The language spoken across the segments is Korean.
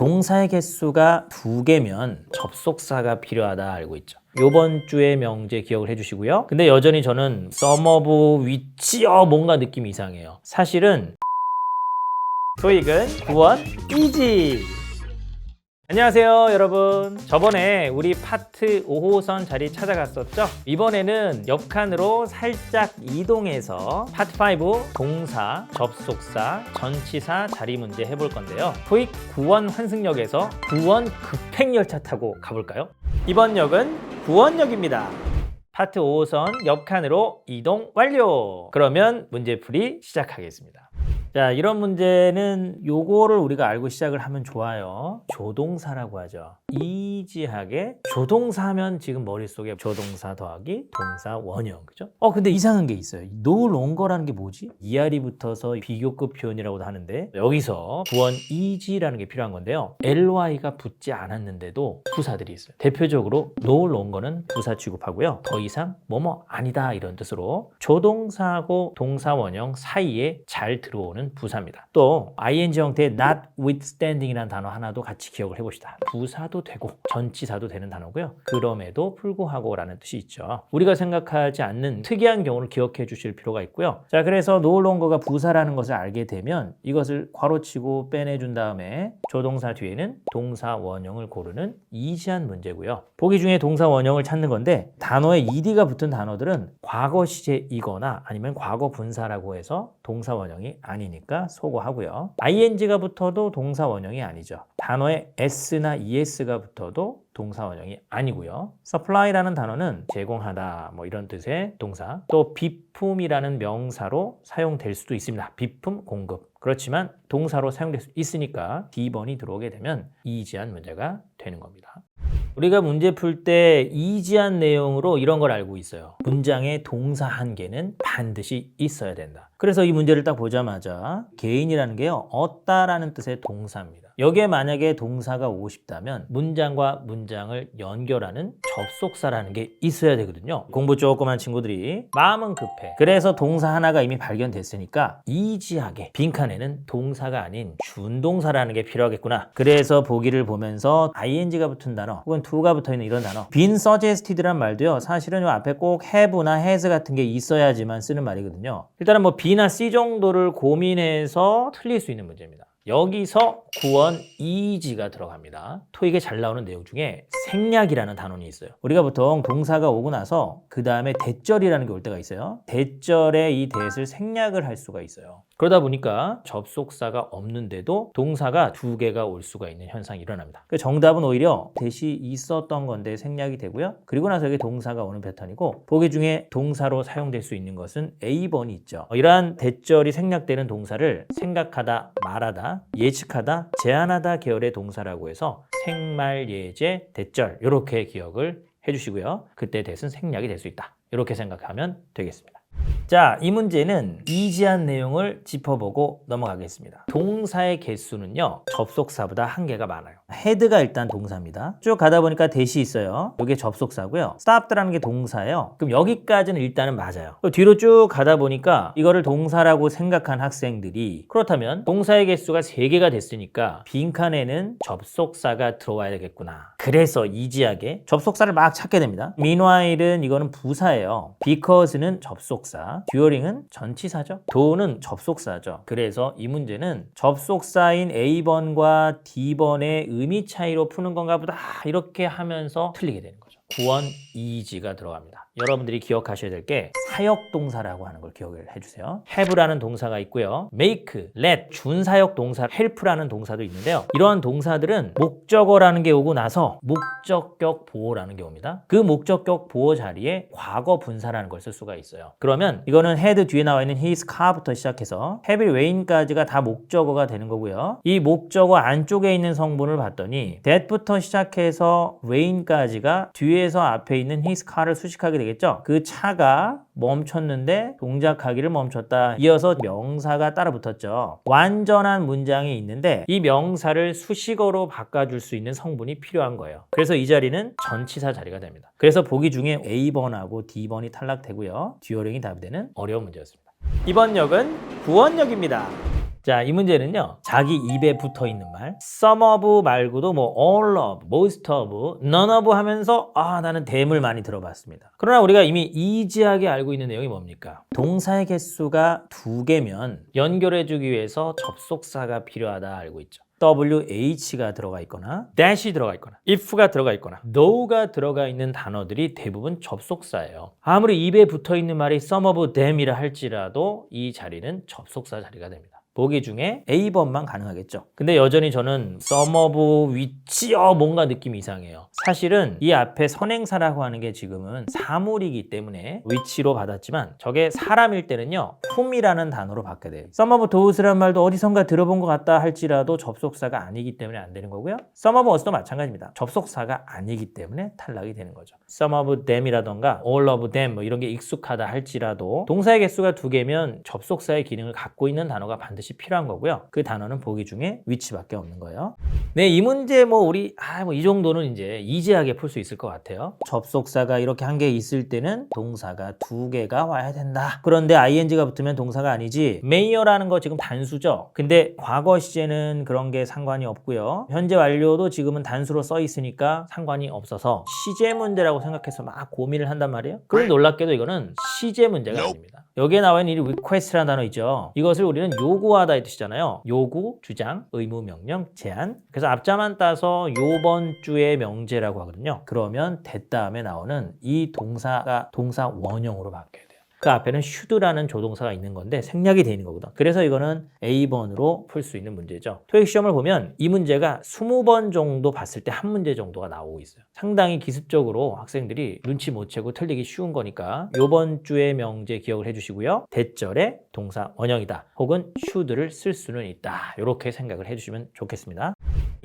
동사의 개수가 2개면 접속사가 필요하다 알고 있죠. 요번 주의 명제 기억을 해주시고요. 근데 여전히 저는 썸어브 위치요 뭔가 느낌이 이상해요. 사실은 토익은 9원 이지. 안녕하세요 여러분. 저번에 우리 파트 5호선 자리 찾아갔었죠? 이번에는 옆칸으로 살짝 이동해서 파트 5 동사, 접속사, 전치사 자리 문제 해볼 건데요. 토익 9원 환승역에서 9원 급행열차 타고 가볼까요? 이번 역은 9원역입니다. 파트 5호선 옆칸으로 이동 완료! 그러면 문제풀이 시작하겠습니다. 자, 이런 문제는 요거를 우리가 알고 시작을 하면 좋아요. 조동사라고 하죠. 이지하게 조동사 하면 지금 머릿속에 조동사 더하기 동사 원형, 그죠? 근데 이상한 게 있어요. no longer라는 게 뭐지? 이하리 붙어서 비교급 표현이라고도 하는데 여기서 구원 이지라는 게 필요한 건데요. ly가 붙지 않았는데도 부사들이 있어요. 대표적으로 no longer는 부사 취급하고요. 더 이상 뭐뭐 아니다 이런 뜻으로 조동사하고 동사 원형 사이에 잘 들어오는 부사입니다. 또 ing 형태의 notwithstanding이라는 단어 하나도 같이 기억을 해봅시다. 부사도 되고 전치사도 되는 단어고요. 그럼에도 불구하고 라는 뜻이 있죠. 우리가 생각하지 않는 특이한 경우를 기억해 주실 필요가 있고요. 자, 그래서 no longer가 부사라는 것을 알게 되면 이것을 괄호치고 빼내준 다음에 조동사 뒤에는 동사 원형을 고르는 이지한 문제고요. 보기 중에 동사 원형을 찾는 건데 단어에 ed가 붙은 단어들은 과거 시제이거나 아니면 과거 분사라고 해서 동사 원형이 아니니까 소거하고요. ing가 붙어도 동사 원형이 아니죠. 단어에 s나 es가 붙어도 동사 원형이 아니고요. supply라는 단어는 제공하다 뭐 이런 뜻의 동사, 또 비품이라는 명사로 사용될 수도 있습니다. 비품 공급. 그렇지만 동사로 사용될 수 있으니까 D번이 들어오게 되면 이지한 문제가 되는 겁니다. 우리가 문제 풀 때 이지한 내용으로 이런 걸 알고 있어요. 문장의 동사 한 개는 반드시 있어야 된다. 그래서 이 문제를 딱 보자마자 개인이라는 게요, 얻다라는 뜻의 동사입니다. 여기에 만약에 동사가 오고 싶다면 문장과 문장을 연결하는 접속사라는 게 있어야 되거든요. 공부 조금 한 친구들이 마음은 급해. 그래서 동사 하나가 이미 발견됐으니까 이지하게 빈칸에는 동사가 아닌 준동사라는 게 필요하겠구나. 그래서 보기를 보면서 ing가 붙은 단어 혹은 to가 붙어있는 이런 단어, been suggested란 말도요, 사실은 요 앞에 꼭 have나 has 같은 게 있어야지만 쓰는 말이거든요. 일단은 뭐 B나 C 정도를 고민해서 틀릴 수 있는 문제입니다. 여기서 구원 이지가 들어갑니다. 토익에 잘 나오는 내용 중에 생략이라는 단원이 있어요. 우리가 보통 동사가 오고 나서 그 다음에 대절이라는 게 올 때가 있어요. 대절에 이 대를 생략을 할 수가 있어요. 그러다 보니까 접속사가 없는데도 동사가 2개가 올 수가 있는 현상이 일어납니다. 정답은 오히려 대시 있었던 건데 생략이 되고요. 그리고 나서 여기 동사가 오는 패턴이고, 보기 중에 동사로 사용될 수 있는 것은 A번이 있죠. 이러한 대절이 생략되는 동사를 생각하다, 말하다, 예측하다, 제안하다 계열의 동사라고 해서 생말, 예제, 대절 이렇게 기억을 해주시고요. 그때 대신 생략이 될 수 있다. 이렇게 생각하면 되겠습니다. 자, 이 문제는 이지한 내용을 짚어보고 넘어가겠습니다. 동사의 개수는요, 접속사보다 한 개가 많아요. head가 일단 동사입니다. 쭉 가다 보니까 대시 있어요. 이게 접속사고요. stopped라는 게 동사예요. 그럼 여기까지는 일단은 맞아요. 뒤로 쭉 가다 보니까 이거를 동사라고 생각한 학생들이, 그렇다면 동사의 개수가 3개가 됐으니까 빈칸에는 접속사가 들어와야 되겠구나. 그래서 이지하게 접속사를 막 찾게 됩니다. meanwhile은 이거는 부사예요. because는 접속사, during은 전치사죠. do는 접속사죠. 그래서 이 문제는 접속사인 A번과 D번의 의미 차이로 푸는 건가 보다 이렇게 하면서 틀리게 되는 거죠. 구원 이지가 들어갑니다. 여러분들이 기억하셔야 될 게 사역동사라고 하는 걸 기억을 해주세요. have라는 동사가 있고요. make, let, 준사역 동사, help라는 동사도 있는데요. 이러한 동사들은 목적어라는 게 오고 나서 목적격 보어라는 게 옵니다. 그 목적격 보어 자리에 과거 분사라는 걸 쓸 수가 있어요. 그러면 이거는 had 뒤에 나와 있는 his car부터 시작해서 have way인까지가 다 목적어가 되는 거고요. 이 목적어 안쪽에 있는 성분을 봤더니 that부터 시작해서 way인까지가 뒤에서 앞에 있는 his car를 수식하게 되겠죠. 그 차가 멈췄는데 동작하기를 멈췄다. 이어서 명사가 따라 붙었죠. 완전한 문장이 있는데 이 명사를 수식어로 바꿔줄 수 있는 성분이 필요한 거예요. 그래서 이 자리는 전치사 자리가 됩니다. 그래서 보기 중에 A번하고 D번이 탈락되고요. 듀어링이 답이 되는 어려운 문제였습니다. 이번 역은 구원역입니다. 자, 이 문제는요. 자기 입에 붙어 있는 말 some of 말고도 뭐 all of, most of, none of 하면서 나는 댐을 많이 들어봤습니다. 그러나 우리가 이미 이지하게 알고 있는 내용이 뭡니까? 동사의 개수가 2개면 연결해주기 위해서 접속사가 필요하다 알고 있죠. WH가 들어가 있거나 dash이 들어가 있거나 if가 들어가 있거나 though가 들어가 있는 단어들이 대부분 접속사예요. 아무리 입에 붙어 있는 말이 some of them이라 할지라도 이 자리는 접속사 자리가 됩니다. 보기 중에 A번만 가능하겠죠. 근데 여전히 저는 some of which여 뭔가 느낌이 이상해요. 사실은 이 앞에 선행사라고 하는 게 지금은 사물이기 때문에 which로 받았지만 저게 사람일 때는요 whom이라는 단어로 바뀌게 돼요. some of those란 말도 어디선가 들어본 것 같다 할지라도 접속사가 아니기 때문에 안 되는 거고요. some of us도 마찬가지입니다. 접속사가 아니기 때문에 탈락이 되는 거죠. some of them이라던가 all of them 뭐 이런 게 익숙하다 할지라도 동사의 개수가 2개면 접속사의 기능을 갖고 있는 단어가 반드시 필요한 거고요. 그 단어는 보기 중에 which밖에 없는 거예요. 네, 이 문제 우리 이 정도는 이제 이지하게 풀 수 있을 것 같아요. 접속사가 이렇게 한 개 있을 때는 동사가 2개가 와야 된다. 그런데 ing가 붙으면 동사가 아니지. may라는 거 지금 단수죠. 근데 과거 시제는 그런 게 상관이 없고요. 현재 완료도 지금은 단수로 써 있으니까 상관이 없어서 시제 문제라고 생각해서 막 고민을 한단 말이에요. 그런데 놀랍게도 이거는 시제 문제가 아닙니다. 여기에 나와 있는 이 request라는 단어 있죠. 이것을 우리는 요구하다 이 뜻이잖아요. 요구, 주장, 의무, 명령, 제한. 그래서 앞자만 따서 요번 주의 명제라고 하거든요. 그러면 that 다음에 나오는 이 동사가 동사 원형으로 바뀌어야 돼요. 그 앞에는 should라는 조동사가 있는 건데 생략이 돼 있는 거거든. 그래서 이거는 A번으로 풀 수 있는 문제죠. 토익 시험을 보면 이 문제가 20번 정도 봤을 때 한 문제 정도가 나오고 있어요. 상당히 기습적으로 학생들이 눈치 못 채고 틀리기 쉬운 거니까 요번 주의 명제 기억을 해주시고요. 대절에 동사 원형이다 혹은 should를 쓸 수는 있다. 이렇게 생각을 해주시면 좋겠습니다.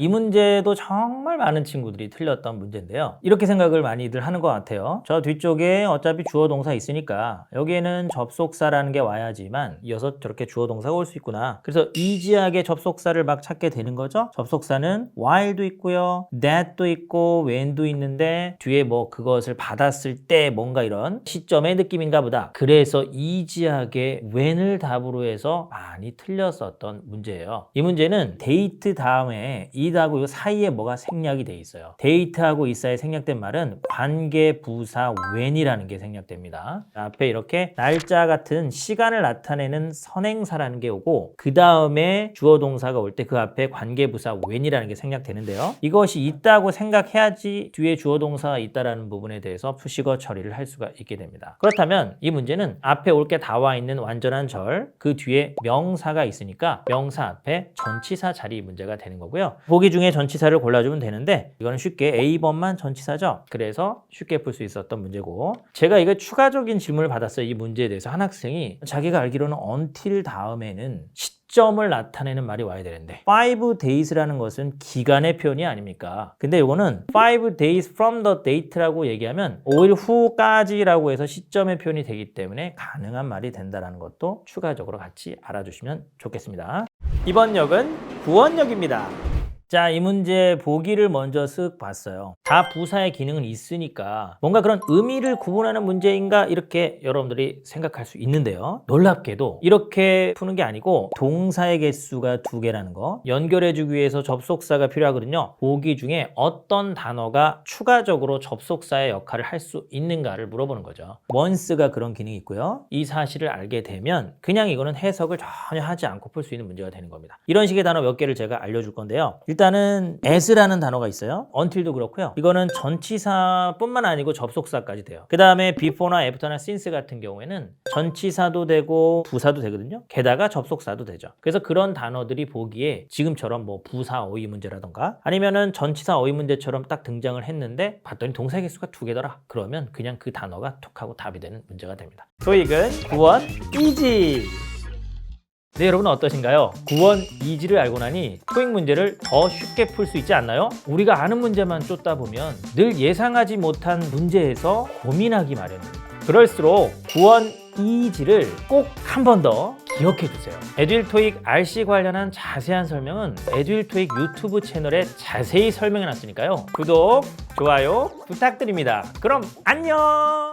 이 문제도 정말 많은 친구들이 틀렸던 문제인데요. 이렇게 생각을 많이들 하는 것 같아요. 저 뒤쪽에 어차피 주어 동사 있으니까 여기에는 접속사라는 게 와야지만 이어서 저렇게 주어 동사가 올 수 있구나. 그래서 이지하게 접속사를 막 찾게 되는 거죠. 접속사는 while도 있고요. that도 있고 when도 있는데 뒤에 그것을 받았을 때 뭔가 이런 시점의 느낌인가 보다. 그래서 이지하게 when을 답으로 해서 많이 틀렸었던 문제예요. 이 문제는 date 다음에 이하고 이 사이에 뭐가 생략이 돼 있어요. date하고 이 사이에 생략된 말은 관계 부사 when이라는 게 생략됩니다. 앞에 이렇게 날짜 같은 시간을 나타내는 선행사라는 게 오고 그 다음에 주어 동사가 올 때 그 앞에 관계 부사 when이라는 게 생략되는데요. 이것이 있다고 생각해야지 뒤에 주어 동사가 있다라는 부분에 대해서 푸시거 처리를 할 수가 있게 됩니다. 그렇다면 이 문제는 앞에 올 게 다 와 있는 완전한 절, 그 뒤에 명사가 있으니까 명사 앞에 전치사 자리 문제가 되는 거고요. 보기 중에 전치사를 골라주면 되는데 이거는 쉽게 A번만 전치사죠. 그래서 쉽게 풀 수 있었던 문제고 제가 이거 추가적인 질문을 받았어요. 이 문제에 대해서 한 학생이 자기가 알기로는 until 다음에는 시점을 나타내는 말이 와야 되는데 5 days라는 것은 기간의 표현이 아닙니까? 근데 이거는 5 days from the date라고 얘기하면 5일 후까지라고 해서 시점의 표현이 되기 때문에 가능한 말이 된다는 것도 추가적으로 같이 알아주시면 좋겠습니다. 이번 역은 구원역입니다. 자, 이 문제 보기를 먼저 쓱 봤어요. 다 부사의 기능은 있으니까 뭔가 그런 의미를 구분하는 문제인가 이렇게 여러분들이 생각할 수 있는데요. 놀랍게도 이렇게 푸는 게 아니고 동사의 개수가 2개라는 거 연결해주기 위해서 접속사가 필요하거든요. 보기 중에 어떤 단어가 추가적으로 접속사의 역할을 할 수 있는가를 물어보는 거죠. once가 그런 기능이 있고요. 이 사실을 알게 되면 그냥 이거는 해석을 전혀 하지 않고 풀 수 있는 문제가 되는 겁니다. 이런 식의 단어 몇 개를 제가 알려줄 건데요. 일단은 as라는 단어가 있어요. until도 그렇고요. 이거는 전치사뿐만 아니고 접속사까지 돼요. 그 다음에 before나 after나 since 같은 경우에는 전치사도 되고 부사도 되거든요. 게다가 접속사도 되죠. 그래서 그런 단어들이 보기에 지금처럼 부사 어휘 문제라던가 아니면은 전치사 어휘 문제처럼 딱 등장을 했는데 봤더니 동사 개수가 2개더라. 그러면 그냥 그 단어가 툭 하고 답이 되는 문제가 됩니다. 토익은 구원 이지! 네, 여러분 어떠신가요? 구원 이지를 알고 나니 토익 문제를 더 쉽게 풀 수 있지 않나요? 우리가 아는 문제만 쫓다 보면 늘 예상하지 못한 문제에서 고민하기 마련입니다. 그럴수록 구원 이지를 꼭 한 번 더 기억해 주세요. 에듀윌 토익 RC 관련한 자세한 설명은 에듀윌 토익 유튜브 채널에 자세히 설명해 놨으니까요. 구독, 좋아요 부탁드립니다. 그럼 안녕!